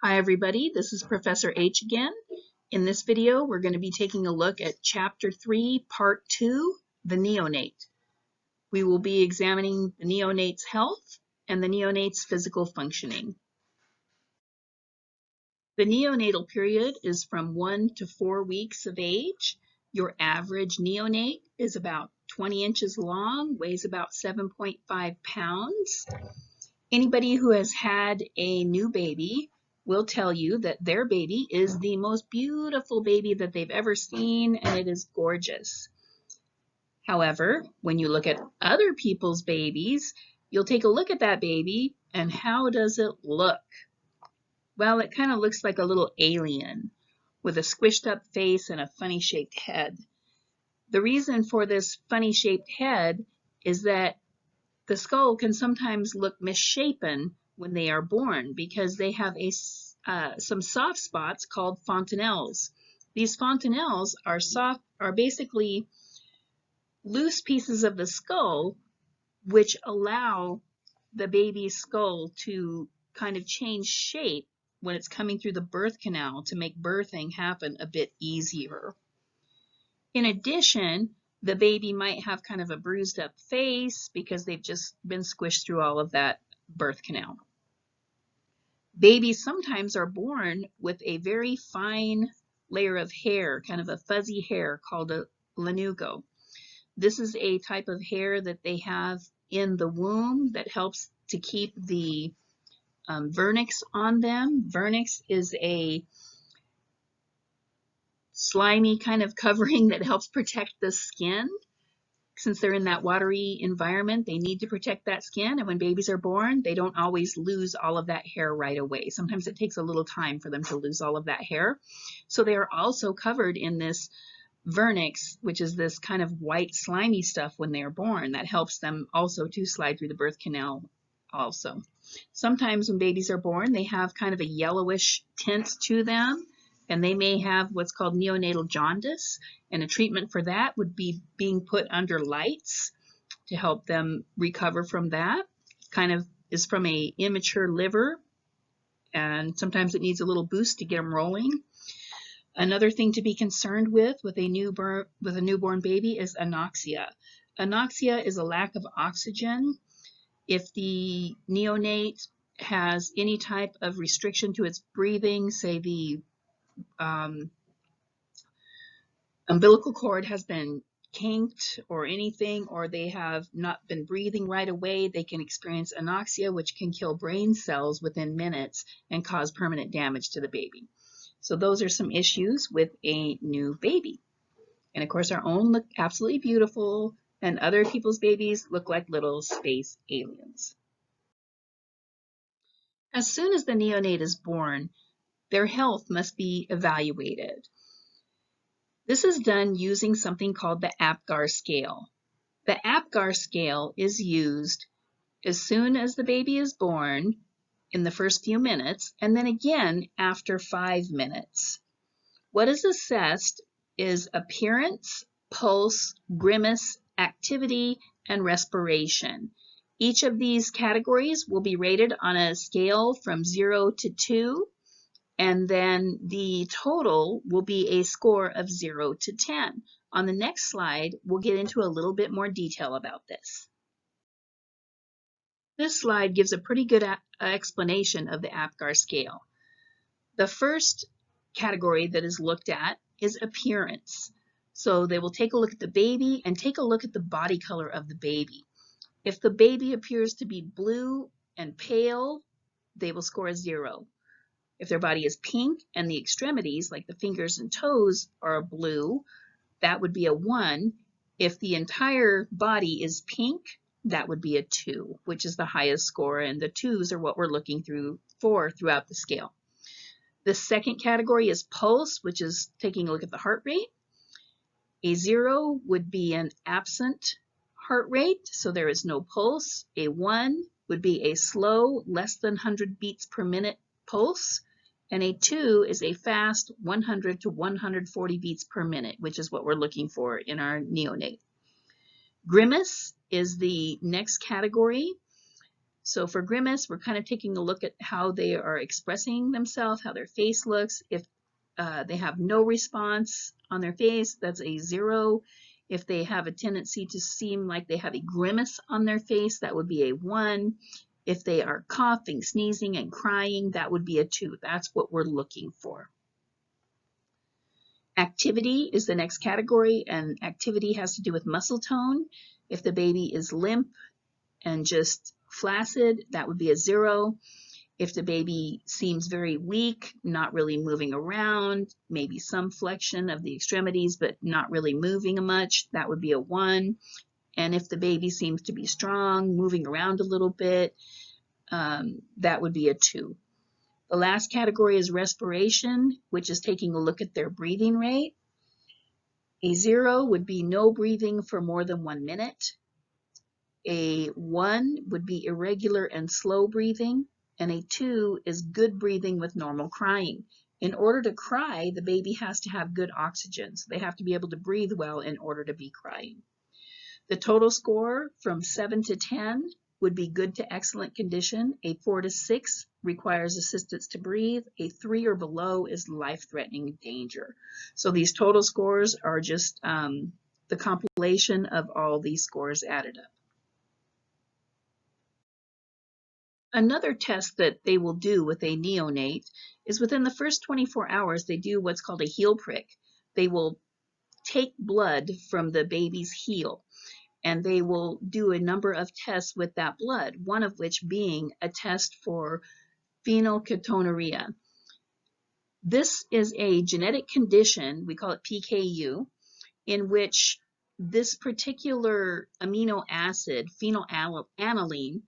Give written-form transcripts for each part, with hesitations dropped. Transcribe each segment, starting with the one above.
Hi everybody, this is Professor H again. In this video, we're going to be taking a look at Chapter 3, Part 2, the neonate. We will be examining the neonate's health and the neonate's physical functioning. The neonatal period is from 1 to 4 weeks of age. Your average neonate is about 20 inches long, weighs about 7.5 pounds. Anybody who has had a new baby will tell you that their baby is the most beautiful baby that they've ever seen, and it is gorgeous. However, when you look at other people's babies, you'll take a look at that baby, and how does it look? Well, it kind of looks like a little alien with a squished up face and a funny shaped head. The reason for this funny shaped head is that the skull can sometimes look misshapen when they are born because they have some soft spots called fontanelles. These fontanelles are basically loose pieces of the skull which allow the baby's skull to kind of change shape when it's coming through the birth canal to make birthing happen a bit easier. In addition, the baby might have kind of a bruised up face because they've just been squished through all of that birth canal. Babies sometimes are born with a very fine layer of hair, kind of a fuzzy hair called a lanugo. This is a type of hair that they have in the womb that helps to keep the vernix on them. Vernix is a slimy kind of covering that helps protect the skin. Since they're in that watery environment, they need to protect that skin, and when babies are born, they don't always lose all of that hair right away. Sometimes it takes a little time for them to lose all of that hair. So they are also covered in this vernix, which is this kind of white slimy stuff when they are born that helps them also to slide through the birth canal also. Sometimes when babies are born, they have kind of a yellowish tint to them, and they may have what's called neonatal jaundice, and a treatment for that would be being put under lights to help them recover from that. Kind of is from a immature liver, and sometimes it needs a little boost to get them rolling. Another thing to be concerned with a newborn baby is anoxia. Anoxia is a lack of oxygen. If the neonate has any type of restriction to its breathing, say the umbilical cord has been kinked or anything, or they have not been breathing right away, they can experience anoxia, which can kill brain cells within minutes and cause permanent damage to the baby. So those are some issues with a new baby. And of course, our own look absolutely beautiful, and other people's babies look like little space aliens. As soon as the neonate is born, their health must be evaluated. This is done using something called the APGAR scale. The APGAR scale is used as soon as the baby is born in the first few minutes, and then again after 5 minutes. What is assessed is appearance, pulse, grimace, activity, and respiration. Each of these categories will be rated on a scale from 0 to 2, and then the total will be a score of 0 to 10. On the next slide, we'll get into a little bit more detail about this. This slide gives a pretty good explanation of the APGAR scale. The first category that is looked at is appearance. So they will take a look at the baby and take a look at the body color of the baby. If the baby appears to be blue and pale, they will score a 0. If their body is pink and the extremities, like the fingers and toes, are blue, that would be a 1. If the entire body is pink, that would be a 2, which is the highest score, and the 2s are what we're looking for throughout the scale. The second category is pulse, which is taking a look at the heart rate. A 0 would be an absent heart rate, so there is no pulse. A 1 would be a slow, less than 100 beats per minute pulse. And a 2 is a fast 100 to 140 beats per minute, which is what we're looking for in our neonate. Grimace is the next category. So for grimace, we're kind of taking a look at how they are expressing themselves, how their face looks. If they have no response on their face, that's a 0. If they have a tendency to seem like they have a grimace on their face, that would be a 1. If they are coughing, sneezing, and crying, that would be a 2. That's what we're looking for. Activity is the next category, and activity has to do with muscle tone. If the baby is limp and just flaccid, that would be a 0. If the baby seems very weak, not really moving around, maybe some flexion of the extremities, but not really moving much, that would be a 1. And if the baby seems to be strong, moving around a little bit, that would be a 2. The last category is respiration, which is taking a look at their breathing rate. A 0 would be no breathing for more than 1 minute. A 1 would be irregular and slow breathing, and a 2 is good breathing with normal crying. In order to cry, the baby has to have good oxygen, so they have to be able to breathe well in order to be crying. The total score from 7 to 10 would be good to excellent condition. A 4 to 6 requires assistance to breathe. A 3 or below is life-threatening danger. So these total scores are just the compilation of all these scores added up. Another test that they will do with a neonate is within the first 24 hours, they do what's called a heel prick. They will take blood from the baby's heel, and they will do a number of tests with that blood, one of which being a test for phenylketonuria. This is a genetic condition, we call it PKU, in which this particular amino acid, phenylalanine,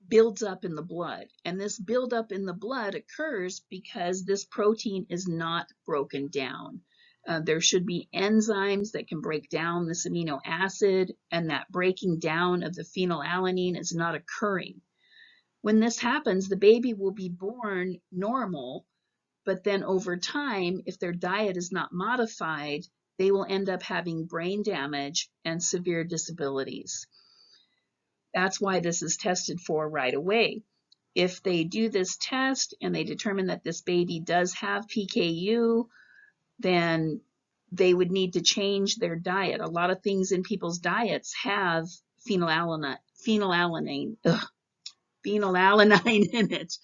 builds up in the blood. And this buildup in the blood occurs because this protein is not broken down. There should be enzymes that can break down this amino acid, and that breaking down of the phenylalanine is not occurring. When this happens, the baby will be born normal, but then over time, if their diet is not modified, they will end up having brain damage and severe disabilities. That's why this is tested for right away. If they do this test and they determine that this baby does have PKU, then they would need to change their diet. A lot of things in people's diets have phenylalanine in it.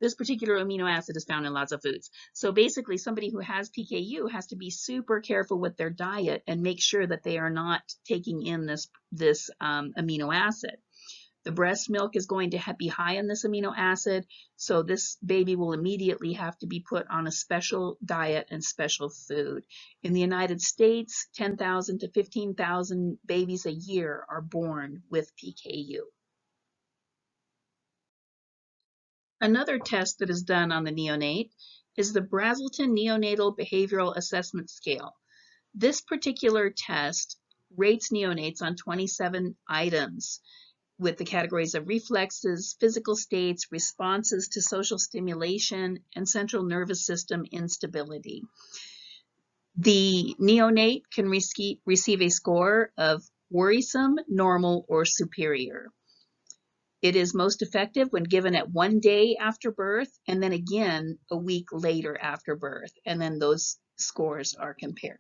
This particular amino acid is found in lots of foods. So basically, somebody who has PKU has to be super careful with their diet and make sure that they are not taking in this amino acid. The breast milk is going to be high in this amino acid, so this baby will immediately have to be put on a special diet and special food. In the United States, 10,000 to 15,000 babies a year are born with PKU. Another test that is done on the neonate is the Brazelton Neonatal Behavioral Assessment Scale. This particular test rates neonates on 27 items, with the categories of reflexes, physical states, responses to social stimulation, and central nervous system instability. The neonate can receive a score of worrisome, normal, or superior. It is most effective when given at 1 day after birth, and then again a week later after birth, and then those scores are compared.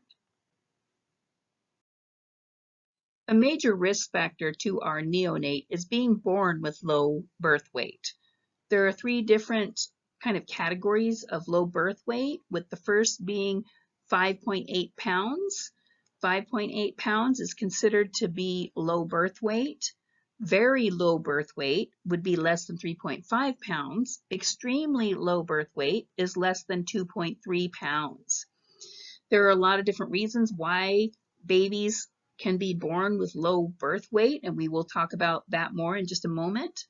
A major risk factor to our neonate is being born with low birth weight. There are 3 different kind of categories of low birth weight, with the first being 5.8 pounds. 5.8 pounds is considered to be low birth weight. Very low birth weight would be less than 3.5 pounds. Extremely low birth weight is less than 2.3 pounds. There are a lot of different reasons why babies can be born with low birth weight, and we will talk about that more in just a moment.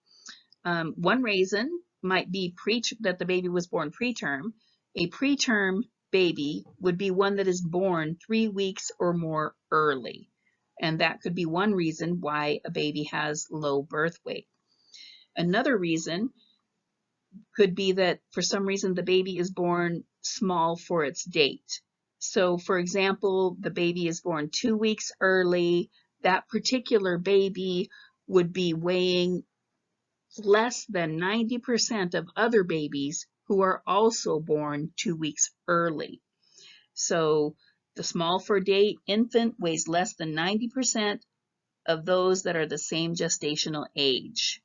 One reason might be that the baby was born preterm. A preterm baby would be one that is born 3 weeks or more early, and that could be one reason why a baby has low birth weight. Another reason could be that for some reason the baby is born small for its date. So for example, the baby is born 2 weeks early. That particular baby would be weighing less than 90% of other babies who are also born 2 weeks early. So the small for date infant weighs less than 90% of those that are the same gestational age.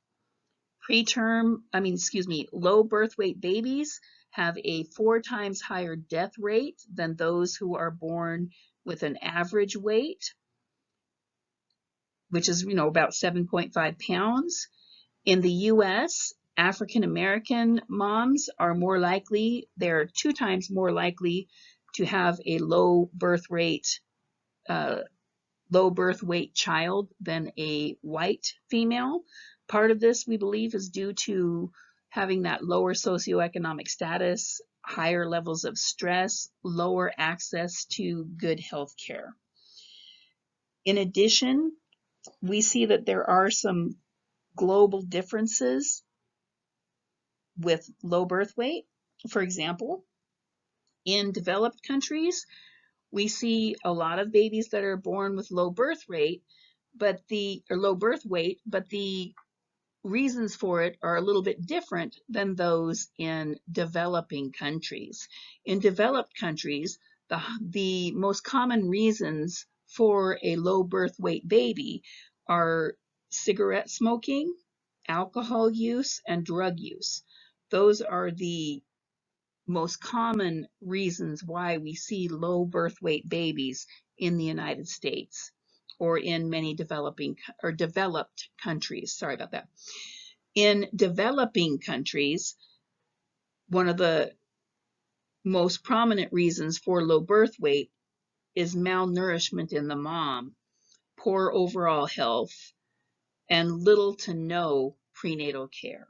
Low birth weight babies have a 4 times higher death rate than those who are born with an average weight, which is, about 7.5 pounds. In the US, African American moms are more likely, they're 2 times more likely to have a low birth weight child than a white female. Part of this, we believe, is due to having that lower socioeconomic status, higher levels of stress, lower access to good health care. In addition, we see that there are some global differences with low birth weight. For example, in developed countries, we see a lot of babies that are born with low birth weight, but the reasons for it are a little bit different than those in developing countries. In developed countries, the most common reasons for a low birth weight baby are cigarette smoking, alcohol use, and drug use. Those are the most common reasons why we see low birth weight babies in the United States or in many developed countries. Sorry about that. In developing countries, one of the most prominent reasons for low birth weight is malnourishment in the mom, poor overall health, and little to no prenatal care.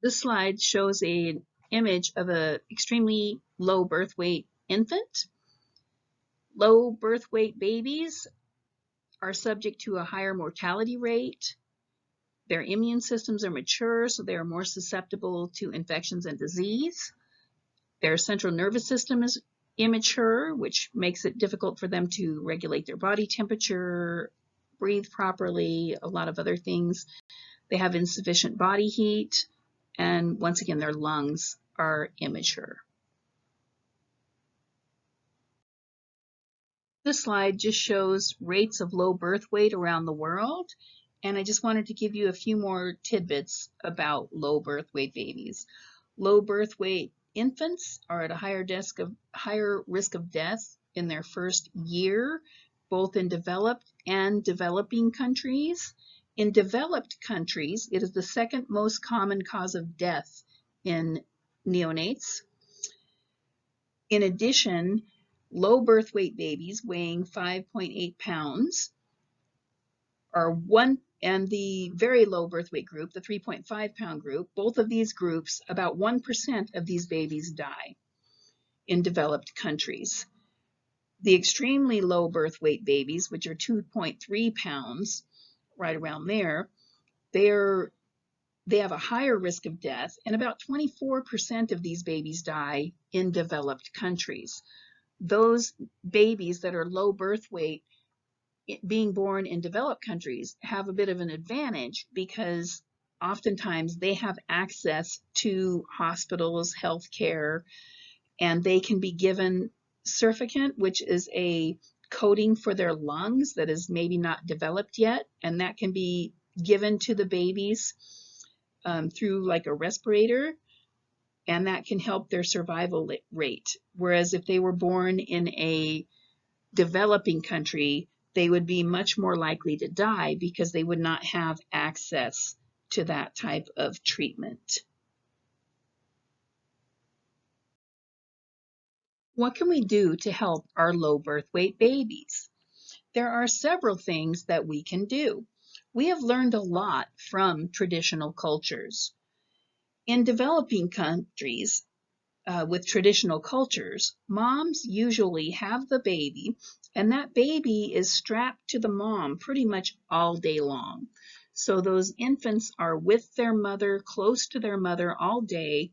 This slide shows an image of an extremely low birth weight infant. Low birth weight babies are subject to a higher mortality rate. Their immune systems are mature, so they are more susceptible to infections and disease. Their central nervous system is immature, which makes it difficult for them to regulate their body temperature, breathe properly, a lot of other things. They have insufficient body heat, and once again, their lungs are immature. This slide just shows rates of low birth weight around the world, and I just wanted to give you a few more tidbits about low birth weight babies. Low birth weight infants are at a higher risk of death in their first year, both in developed and developing countries. In developed countries, it is the second most common cause of death in neonates. In addition, low birth weight babies weighing 5.8 pounds and the very low birth weight group, the 3.5 pound group, both of these groups, about 1% of these babies die in developed countries. The extremely low birth weight babies, which are 2.3 pounds, right around there, they have a higher risk of death, and about 24% of these babies die in developed countries. Those babies that are low birth weight being born in developed countries have a bit of an advantage because oftentimes they have access to hospitals, healthcare, and they can be given surfactant, which is a coating for their lungs that is maybe not developed yet, and that can be given to the babies through like a respirator, and that can help their survival rate. Whereas if they were born in a developing country, they would be much more likely to die because they would not have access to that type of treatment. What can we do to help our low birth weight babies? There are several things that we can do. We have learned a lot from traditional cultures. In developing countries, with traditional cultures, moms usually have the baby, and that baby is strapped to the mom pretty much all day long. So those infants are with their mother, close to their mother all day.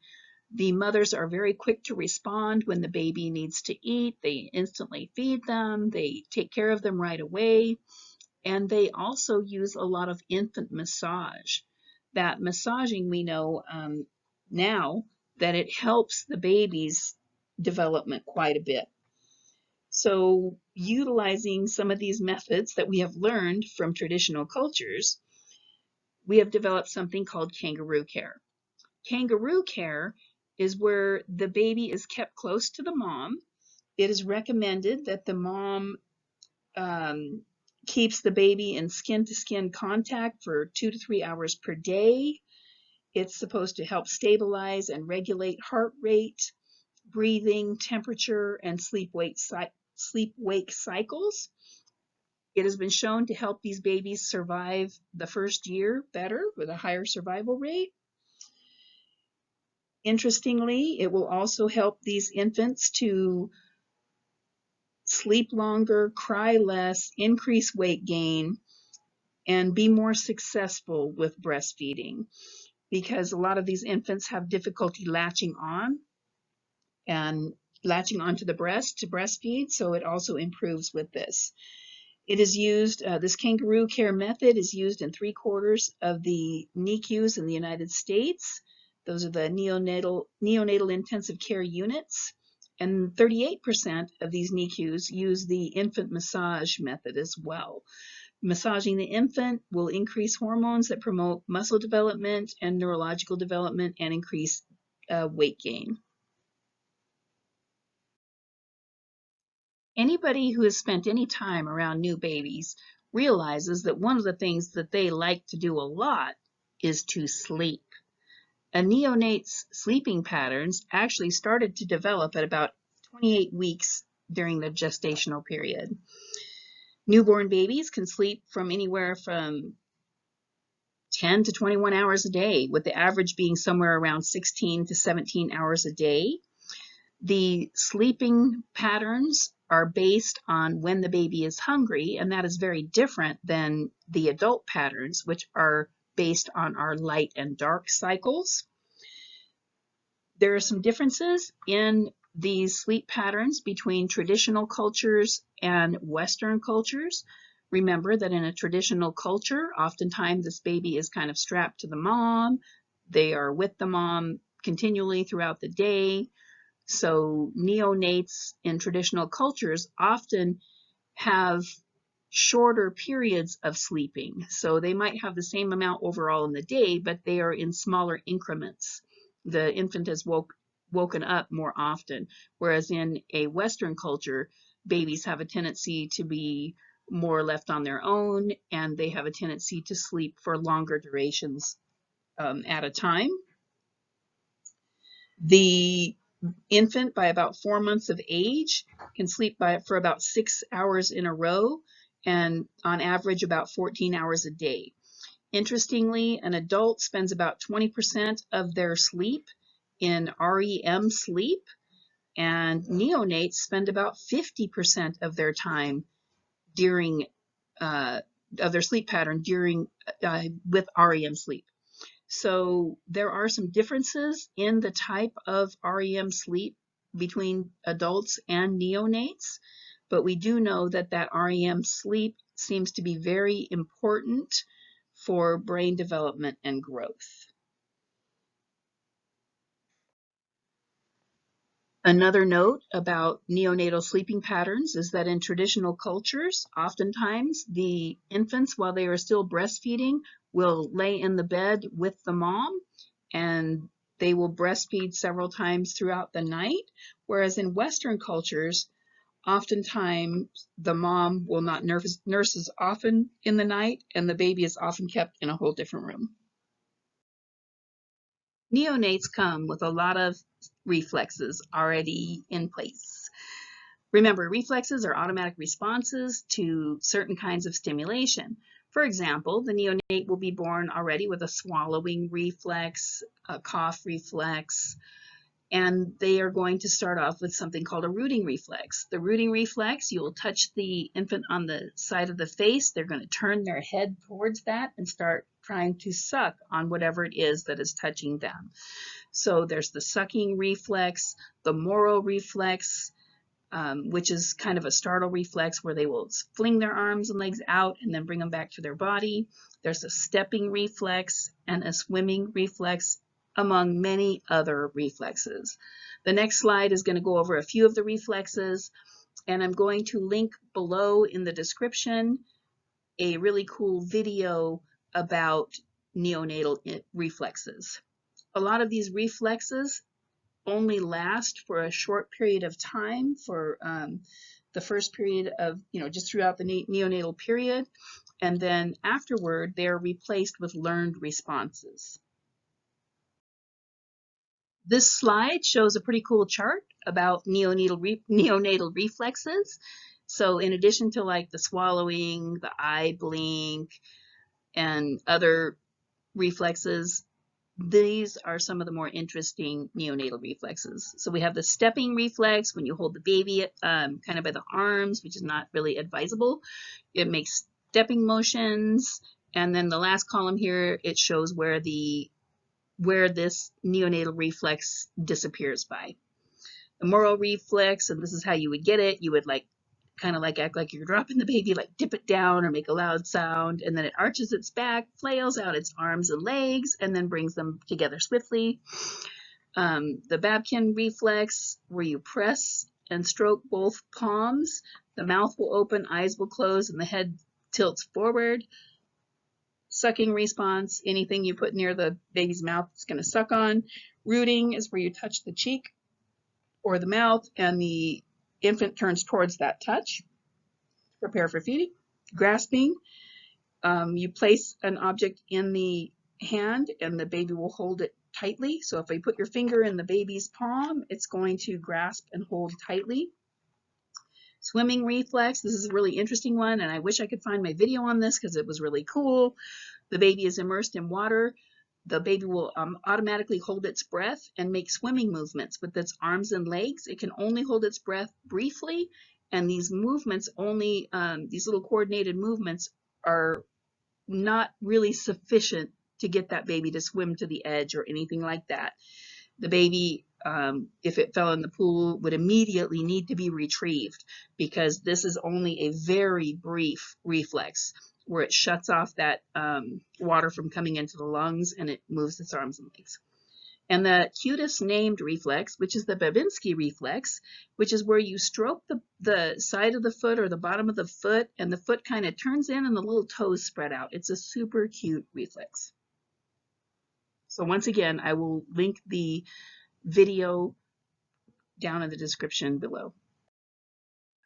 The mothers are very quick to respond when the baby needs to eat. They instantly feed them. They take care of them right away. And they also use a lot of infant massage. That massaging, we know now that it helps the baby's development quite a bit. So utilizing some of these methods that we have learned from traditional cultures, we have developed something called kangaroo care. Kangaroo care is where the baby is kept close to the mom. It is recommended that the mom keeps the baby in skin-to-skin contact for 2 to 3 hours per day. It's supposed to help stabilize and regulate heart rate, breathing, temperature, and sleep-wake cycles. It has been shown to help these babies survive the first year better with a higher survival rate. Interestingly, it will also help these infants to sleep longer, cry less, increase weight gain, and be more successful with breastfeeding, because a lot of these infants have difficulty latching on and latching onto the breast to breastfeed, so it also improves with this. It is used, this kangaroo care method is used in 3/4 of the NICUs in the United States. Those are the neonatal intensive care units. And 38% of these NICUs use the infant massage method as well. Massaging the infant will increase hormones that promote muscle development and neurological development and increase weight gain. Anybody who has spent any time around new babies realizes that one of the things that they like to do a lot is to sleep. A neonate's sleeping patterns actually started to develop at about 28 weeks during the gestational period. Newborn babies can sleep from anywhere from 10 to 21 hours a day, with the average being somewhere around 16 to 17 hours a day. The sleeping patterns are based on when the baby is hungry, and that is very different than the adult patterns, which are based on our light and dark cycles. There are some differences in these sleep patterns between traditional cultures and Western cultures. Remember that in a traditional culture, oftentimes this baby is kind of strapped to the mom. They are with the mom continually throughout the day. So neonates in traditional cultures often have shorter periods of sleeping. So they might have the same amount overall in the day, but they are in smaller increments. The infant has woken up more often, whereas in a Western culture, babies have a tendency to be more left on their own, and they have a tendency to sleep for longer durations at a time. The infant by about 4 months of age can sleep for about 6 hours in a row, and on average about 14 hours a day. Interestingly, an adult spends about 20% of their sleep in REM sleep, and neonates spend about 50% of their time during of their sleep pattern during with REM sleep. So there are some differences in the type of REM sleep between adults and neonates, but we do know that that REM sleep seems to be very important for brain development and growth. Another note about neonatal sleeping patterns is that in traditional cultures, oftentimes the infants, while they are still breastfeeding, will lay in the bed with the mom, and they will breastfeed several times throughout the night, whereas in Western cultures, oftentimes the mom will not nurse as often in the night, and the baby is often kept in a whole different room. Neonates come with a lot of reflexes already in place. Remember, reflexes are automatic responses to certain kinds of stimulation. For example, the neonate will be born already with a swallowing reflex, a cough reflex, and they are going to start off with something called a rooting reflex. The rooting reflex, you will touch the infant on the side of the face. They're going to turn their head towards that and start trying to suck on whatever it is that is touching them. So there's the sucking reflex, the Moro reflex, which is kind of a startle reflex where they will fling their arms and legs out and then bring them back to their body. There's a stepping reflex and a swimming reflex, among many other reflexes. The next slide is going to go over a few of the reflexes, and I'm going to link below in the description a really cool video about neonatal reflexes. A lot of these reflexes only last for a short period of time, for the first period of, just throughout the neonatal period, and then afterward they're replaced with learned responses. This slide shows a pretty cool chart about neonatal reflexes. So in addition to like the swallowing, the eye blink, and other reflexes, these are some of the more interesting neonatal reflexes. So we have the stepping reflex when you hold the baby kind of by the arms, which is not really advisable. It makes stepping motions. And then the last column here, it shows where this neonatal reflex disappears by. The moral reflex, and this is how you would get it, you would kind of act like you're dropping the baby, like dip it down or make a loud sound, and then it arches its back, flails out its arms and legs, and then brings them together swiftly. The Babkin reflex, where you press and stroke both palms, the mouth will open, eyes will close, and the head tilts forward. Sucking response, anything you put near the baby's mouth is going to suck on. Rooting is where you touch the cheek or the mouth, and the infant turns towards that touch. Prepare for feeding. Grasping, you place an object in the hand and the baby will hold it tightly. So if you put your finger in the baby's palm, it's going to grasp and hold tightly. Swimming reflex, this is a really interesting one, and I wish I could find my video on this because it was really cool. The baby is immersed in water. The baby will automatically hold its breath and make swimming movements with its arms and legs. It can only hold its breath briefly, and these movements only, these little coordinated movements are not really sufficient to get that baby to swim to the edge or anything like that. The baby, if it fell in the pool, would immediately need to be retrieved because this is only a very brief reflex where it shuts off that water from coming into the lungs and it moves its arms and legs. And the cutest named reflex, which is the Babinski reflex, which is where you stroke the side of the foot or the bottom of the foot, and the foot kind of turns in and the little toes spread out. It's a super cute reflex. So once again, I will link the video down in the description below.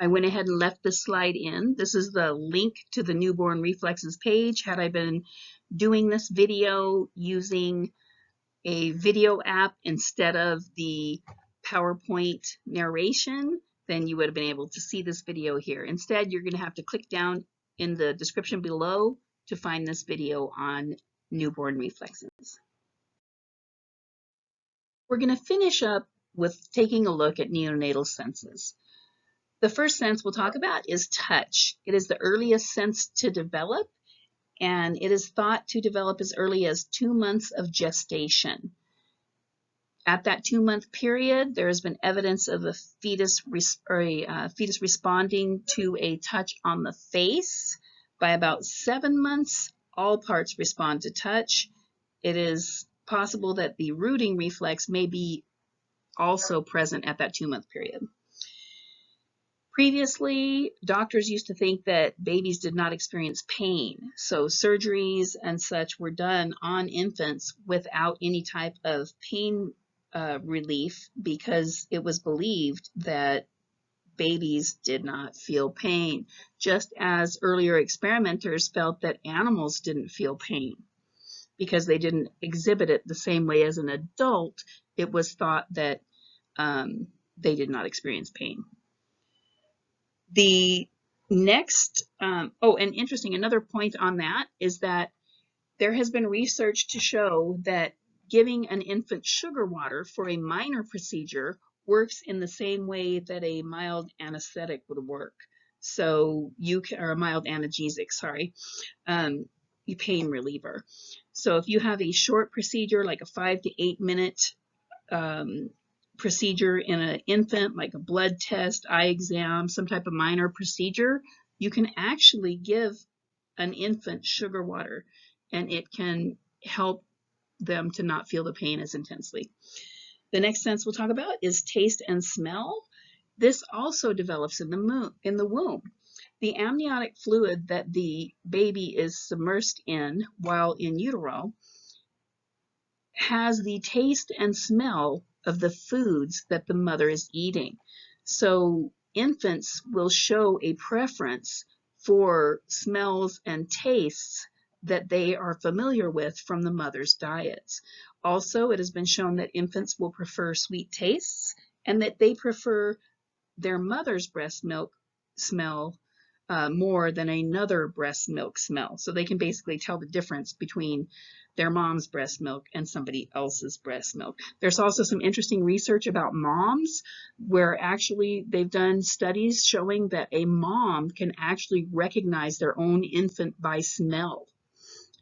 I went ahead and left this slide in. This is the link to the newborn reflexes page. Had I been doing this video using a video app instead of the PowerPoint narration, then you would have been able to see this video here. Instead, you're going to have to click down in the description below to find this video on newborn reflexes. We're going to finish up with taking a look at neonatal senses. The first sense we'll talk about is touch. It is the earliest sense to develop, and it is thought to develop as early as 2 months of gestation. At that 2-month period, there has been evidence of a fetus responding to a touch on the face. By about 7 months, all parts respond to touch. It is possible that the rooting reflex may be also present at that 2-month period. Previously, doctors used to think that babies did not experience pain, so surgeries and such were done on infants without any type of pain relief because it was believed that babies did not feel pain, just as earlier experimenters felt that animals didn't feel pain because they didn't exhibit it the same way as an adult. It was thought that they did not experience pain. The next, and interesting, another point on that is that there has been research to show that giving an infant sugar water for a minor procedure works in the same way that a mild anesthetic would work. So or a mild analgesic, sorry, pain reliever. So if you have a short procedure, like a 5 to 8 minute procedure in an infant, like a blood test, eye exam, some type of minor procedure, you can actually give an infant sugar water, and it can help them to not feel the pain as intensely. The next sense we'll talk about is taste and smell. This also develops in the womb. The amniotic fluid that the baby is submersed in while in utero has the taste and smell of the foods that the mother is eating. So infants will show a preference for smells and tastes that they are familiar with from the mother's diets. Also, it has been shown that infants will prefer sweet tastes and that they prefer their mother's breast milk smell more than another breast milk smell. So they can basically tell the difference between their mom's breast milk and somebody else's breast milk. There's also some interesting research about moms where actually they've done studies showing that a mom can actually recognize their own infant by smell.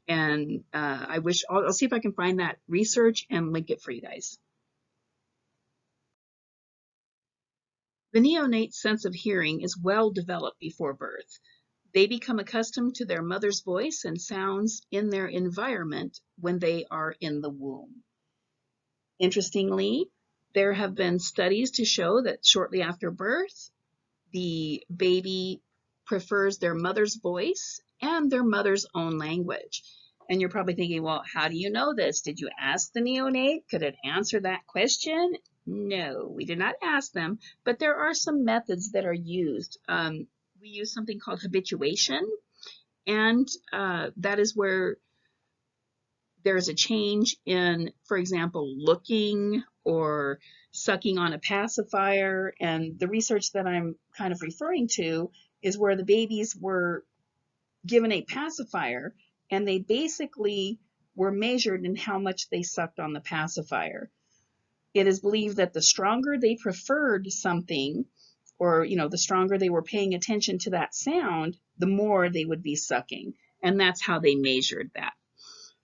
And I'll see if I can find that research and link it for you guys. The neonate's sense of hearing is well developed before birth. They become accustomed to their mother's voice and sounds in their environment when they are in the womb. Interestingly, there have been studies to show that shortly after birth, the baby prefers their mother's voice and their mother's own language. And you're probably thinking, well, how do you know this? Did you ask the neonate? Could it answer that question? No, we did not ask them, but there are some methods that are used. We use something called habituation, and that is where there's a change in, for example, looking or sucking on a pacifier. And the research that I'm kind of referring to is where the babies were given a pacifier and they basically were measured in how much they sucked on the pacifier. It is believed that the stronger they preferred something, or the stronger they were paying attention to that sound, the more they would be sucking. And that's how they measured that.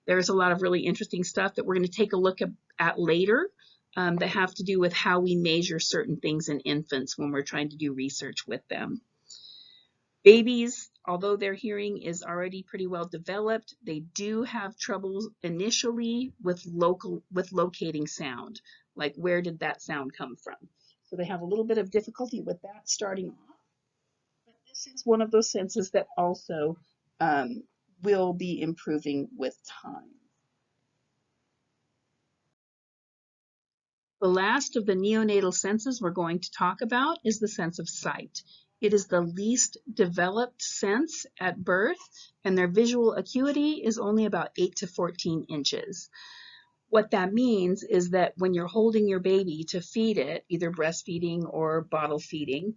There's a lot of really interesting stuff that we're going to take a look at later that have to do with how we measure certain things in infants when we're trying to do research with them. Babies, although their hearing is already pretty well developed, they do have trouble initially with locating sound, like where did that sound come from? So they have a little bit of difficulty with that starting off. But this is one of those senses that also will be improving with time. The last of the neonatal senses we're going to talk about is the sense of sight. It is the least developed sense at birth, and their visual acuity is only about 8 to 14 inches. What that means is that when you're holding your baby to feed it, either breastfeeding or bottle feeding,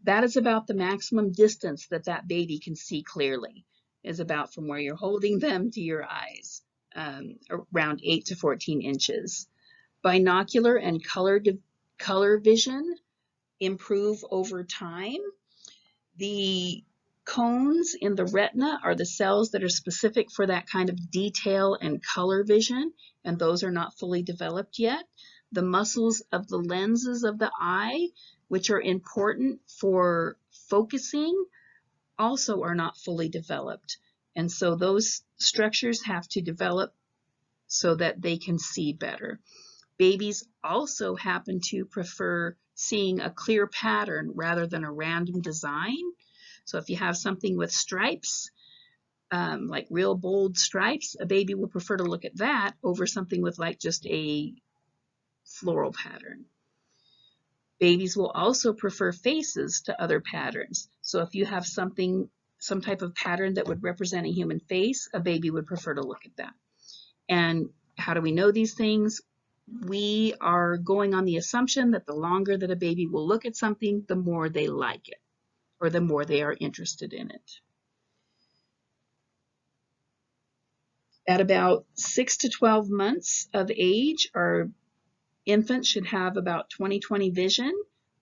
that is about the maximum distance that that baby can see clearly, is about from where you're holding them to your eyes, around 8 to 14 inches. Binocular and color vision improve over time. The cones in the retina are the cells that are specific for that kind of detail and color vision, and those are not fully developed yet. The muscles of the lenses of the eye, which are important for focusing, also are not fully developed. And so those structures have to develop so that they can see better. Babies also happen to prefer seeing a clear pattern rather than a random design. So if you have something with stripes, like real bold stripes, a baby will prefer to look at that over something with like just a floral pattern. Babies will also prefer faces to other patterns. So if you have some type of pattern that would represent a human face, a baby would prefer to look at that. And how do we know these things? We are going on the assumption that the longer that a baby will look at something, the more they like it, or the more they are interested in it. At about 6 to 12 months of age, our infants should have about 20/20 vision.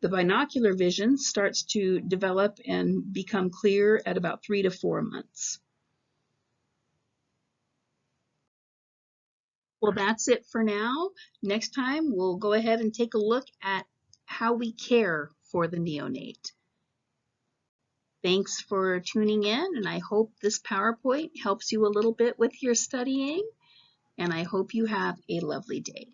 The binocular vision starts to develop and become clear at about 3 to 4 months. Well, that's it for now. Next time, we'll go ahead and take a look at how we care for the neonate. Thanks for tuning in, and I hope this PowerPoint helps you a little bit with your studying, and I hope you have a lovely day.